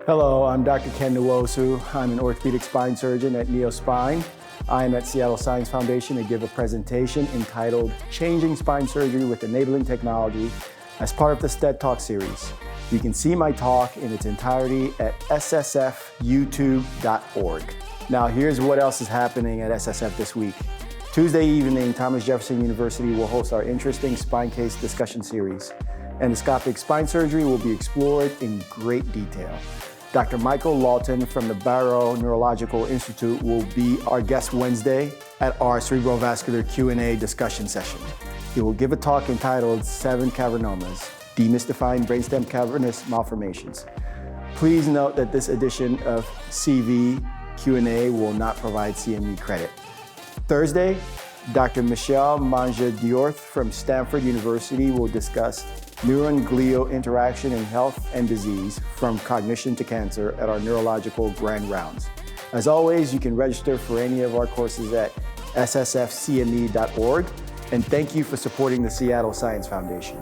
Hello, I'm Dr. Ken Nwosu. I'm an orthopedic spine surgeon at Neo Spine. I am at Seattle Science Foundation to give a presentation entitled Changing Spine Surgery with Enabling Technology as part of the STED Talk series. You can see my talk in its entirety at ssfyoutube.org. Now here's what else is happening at SSF this week. Tuesday evening, Thomas Jefferson University will host our interesting spine case discussion series. Endoscopic spine surgery will be explored in great detail. Dr. Michael Lawton from the Barrow Neurological Institute will be our guest Wednesday at our cerebrovascular Q&A discussion session. He will give a talk entitled 7 Cavernomas, Demystifying Brainstem Cavernous Malformations. Please note that this edition of CV Q&A will not provide CME credit. Thursday, Dr. Michelle Manja-Diorth from Stanford University will discuss neuron-glial interaction in health and disease from cognition to cancer at our neurological grand rounds. As always, you can register for any of our courses at ssfcme.org, and thank you for supporting the Seattle Science Foundation.